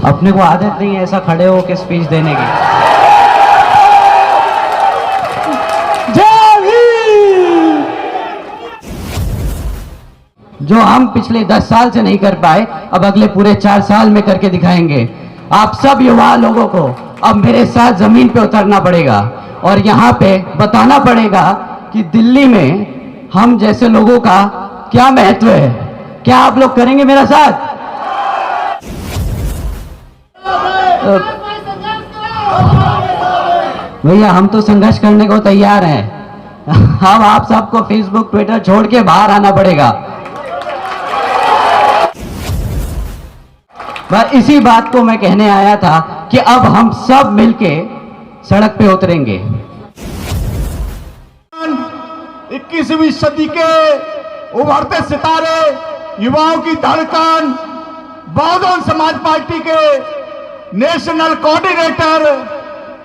अपने को आदत नहीं है ऐसा खड़े होकर स्पीच देने की। जय भीम। जो हम पिछले 10 साल से नहीं कर पाए, अब अगले पूरे 4 साल में करके दिखाएंगे। आप सब युवा लोगों को अब मेरे साथ जमीन पे उतरना पड़ेगा और यहाँ पे बताना पड़ेगा कि दिल्ली में हम जैसे लोगों का क्या महत्व है। क्या आप लोग करेंगे मेरा साथ? भैया हम तो संघर्ष करने को तैयार हैं। अब आप सबको फेसबुक ट्विटर छोड़ के बाहर आना पड़ेगा। बस इसी बात को मैं कहने आया था कि अब हम सब मिलके सड़क पे उतरेंगे। 21वीं सदी के उभरते सितारे, युवाओं की धड़कन, बहुजन समाज पार्टी के नेशनल कोऑर्डिनेटर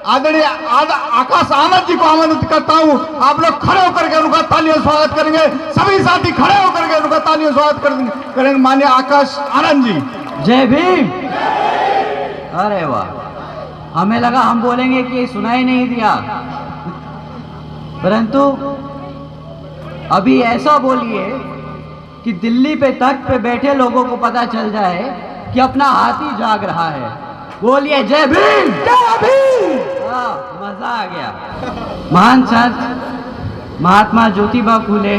आदरणीय आकाश आनंद जी को आमंत्रित करता हूं। आप लोग खड़े होकर के उनका तालियों स्वागत करेंगे। सभी साथी खड़े होकर के उनका तालियों स्वागत करेंगे। माननीय आकाश आनंद जी। जय भीम। अरे वाह, हमें लगा हम बोलेंगे कि सुनाई नहीं दिया, परंतु अभी ऐसा बोलिए कि दिल्ली पे तख्त पे बैठे लोगों को पता चल जाए कि अपना हाथी जाग रहा है। बोलिए जय भीम। जय भीम। मजा आ गया। महान संत महात्मा ज्योतिबा फूले,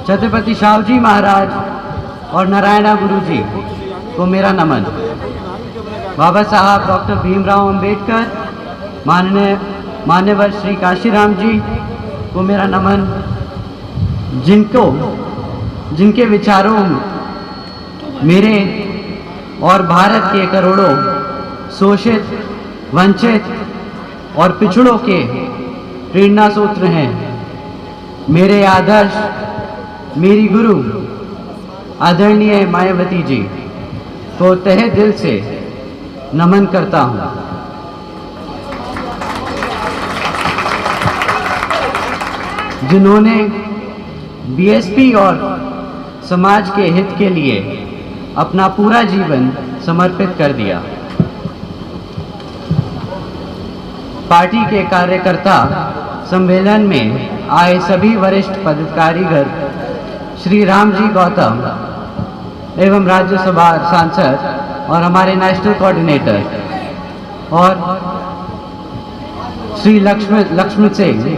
छत्रपति शाहू महाराज और नारायणा गुरु जी को मेरा नमन। बाबा साहब डॉक्टर भीमराव अंबेडकर, मान्यवर श्री काशीराम जी को मेरा नमन, जिनके विचारों मेरे और भारत के करोड़ों शोषित, वंचित और पिछड़ों के प्रेरणा सूत्र हैं। मेरे आदर्श, मेरी गुरु आदरणीय मायावती जी को तहे दिल से नमन करता हूं। जिन्होंने बीएसपी और समाज के हित के लिए अपना पूरा जीवन समर्पित कर दिया। पार्टी के कार्यकर्ता सम्मेलन में आए सभी वरिष्ठ पदाधिकारीगण, श्री राम जी गौतम एवं राज्यसभा सांसद और हमारे नेशनल कोऑर्डिनेटर, और श्री लक्ष्मण सिंह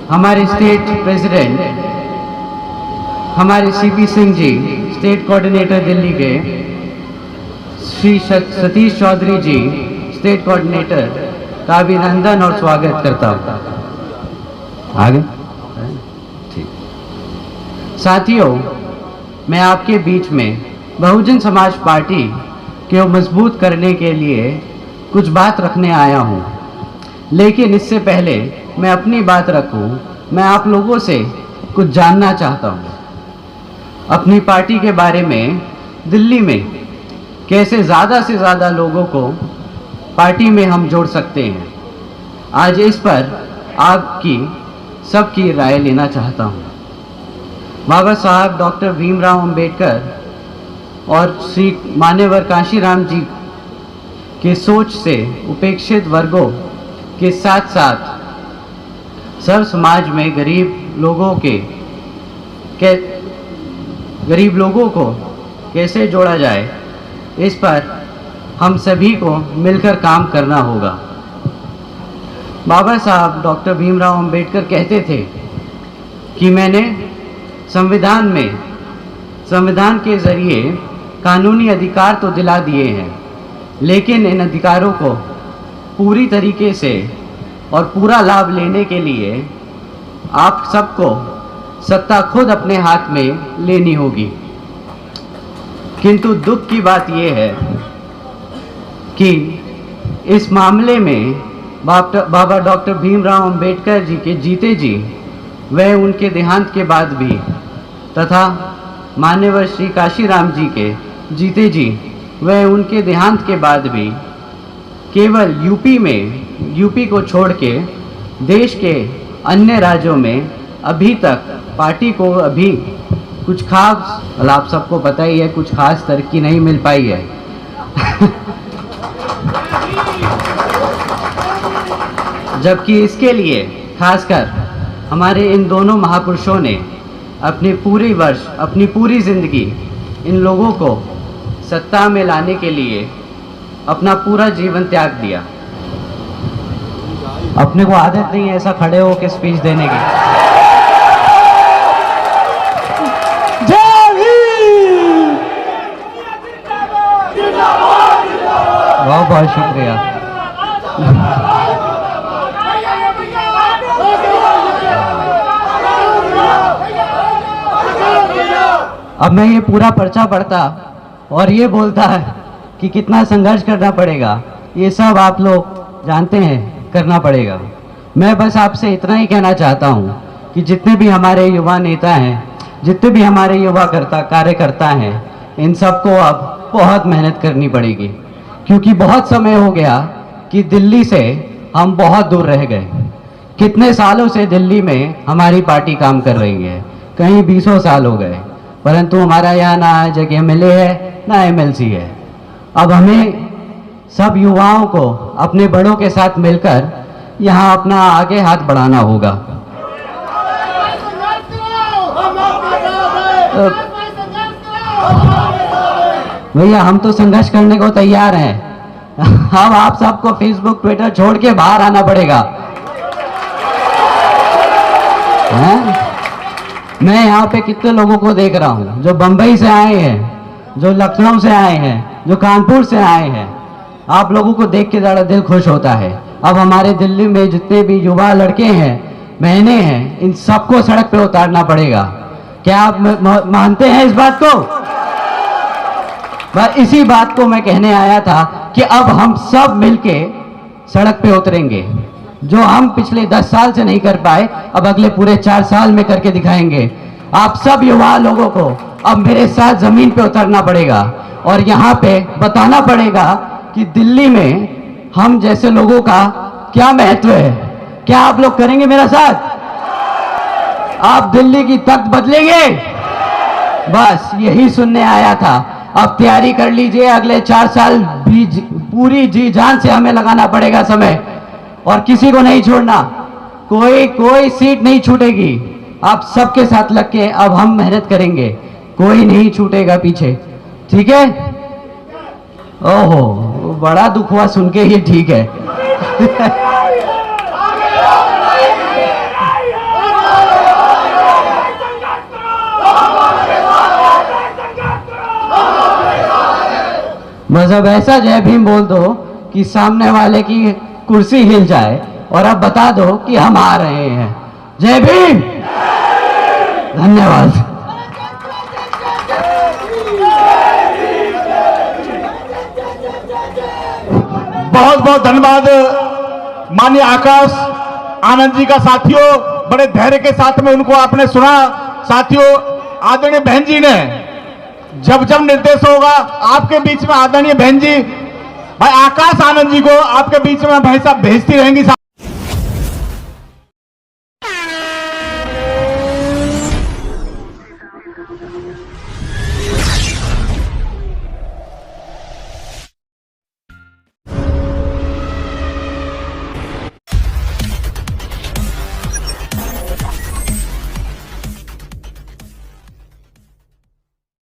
हमारे स्टेट प्रेसिडेंट, हमारे CP Singh ji state coordinator Delhi के, श्री सतीश चौधरी जी स्टेट कोऑर्डिनेटर का अभिनंदन और स्वागत करता हूँ। आगे ठीक। साथियों, मैं आपके बीच में बहुजन समाज पार्टी को मजबूत करने के लिए कुछ बात रखने आया हूँ। लेकिन इससे पहले मैं अपनी बात रखूँ, मैं आप लोगों से कुछ जानना चाहता हूँ अपनी पार्टी के बारे में। दिल्ली में कैसे ज़्यादा से ज़्यादा लोगों को पार्टी में हम जोड़ सकते हैं, आज इस पर आपकी सबकी राय लेना चाहता हूँ। बाबा साहब डॉक्टर भीमराव अंबेडकर और श्री मान्यवर काशीराम जी के सोच से उपेक्षित वर्गों के साथ साथ सर्व समाज में गरीब लोगों को कैसे जोड़ा जाए, इस पर हम सभी को मिलकर काम करना होगा। बाबा साहब डॉक्टर भीमराव अंबेडकर कहते थे कि मैंने संविधान के जरिए कानूनी अधिकार तो दिला दिए हैं, लेकिन इन अधिकारों को पूरी तरीके से और पूरा लाभ लेने के लिए आप सबको सत्ता खुद अपने हाथ में लेनी होगी। किंतु दुख की बात यह है कि इस मामले में बाबा डॉक्टर भीमराव अंबेडकर जी के जीते जी व उनके देहांत के बाद भी, तथा मान्यवर श्री काशीराम जी के जीते जी व उनके देहांत के बाद भी केवल यूपी को छोड़ के देश के अन्य राज्यों में अभी तक पार्टी को कुछ खास, आप सबको पता ही है, कुछ खास तरक्की नहीं मिल पाई है। जबकि इसके लिए खासकर हमारे इन दोनों महापुरुषों ने अपनी पूरी जिंदगी इन लोगों को सत्ता में लाने के लिए अपना पूरा जीवन त्याग दिया। अपने को आदत नहीं है ऐसा खड़े होकर स्पीच देने की। जय हिंद। बहुत बहुत शुक्रिया। अब मैं ये पूरा पर्चा पढ़ता और ये बोलता है कि कितना संघर्ष करना पड़ेगा, ये सब आप लोग जानते हैं, करना पड़ेगा। मैं बस आपसे इतना ही कहना चाहता हूँ कि जितने भी हमारे युवा नेता हैं, जितने भी हमारे युवा कार्यकर्ता हैं, इन सबको अब बहुत मेहनत करनी पड़ेगी, क्योंकि बहुत समय हो गया कि दिल्ली से हम बहुत दूर रह गए। कितने सालों से दिल्ली में हमारी पार्टी काम कर रही है, कहीं 20 साल हो गए, परंतु हमारा यहाँ ना जगह MLA है ना MLC है। अब हमें सब युवाओं को अपने बड़ों के साथ मिलकर यहाँ अपना आगे हाथ बढ़ाना होगा। भैया हम तो संघर्ष करने को तैयार हैं। अब आप सबको फेसबुक ट्विटर छोड़ के बाहर आना पड़ेगा। मैं यहाँ पे कितने लोगों को देख रहा हूँ जो बंबई से आए हैं, जो लखनऊ से आए हैं, जो कानपुर से आए हैं। आप लोगों को देख के ज़्यादा दिल खुश होता है। अब हमारे दिल्ली में जितने भी युवा लड़के हैं, बहनें हैं, इन सबको सड़क पे उतारना पड़ेगा। क्या आप मानते हैं इस बात को? बस इसी बात को मैं कहने आया था कि अब हम सब मिलके सड़क पे उतरेंगे। जो हम पिछले 10 साल से नहीं कर पाए, अब अगले पूरे 4 साल में करके दिखाएंगे। आप सब युवा लोगों को अब मेरे साथ जमीन पे उतरना पड़ेगा और यहाँ पे बताना पड़ेगा कि दिल्ली में हम जैसे लोगों का क्या महत्व है। क्या आप लोग करेंगे मेरा साथ? आप दिल्ली की तख्त बदलेंगे? बस यही सुनने आया था। अब तैयारी कर लीजिए, अगले 4 साल भी पूरी जी जान से हमें लगाना पड़ेगा समय, और किसी को नहीं छोड़ना। कोई सीट नहीं छूटेगी। आप सबके साथ लग के अब हम मेहनत करेंगे, कोई नहीं छूटेगा पीछे, ठीक है? ओहो, बड़ा दुख हुआ सुन के, ये ठीक है। बस अब ऐसा जय भीम बोल दो कि सामने वाले की कुर्सी हिल जाए, और अब बता दो कि हम आ रहे हैं। जय भीम। धन्यवाद। बहुत बहुत धन्यवाद माननीय आकाश आनंद जी का। साथियों, बड़े धैर्य के साथ में उनको आपने सुना। साथियों, आदरणीय बहन जी ने जब जब निर्देश होगा आपके बीच में, आदरणीय बहन जी, भाई आकाश आनंद जी को आपके बीच में भाई साहब भेजती रहेंगी।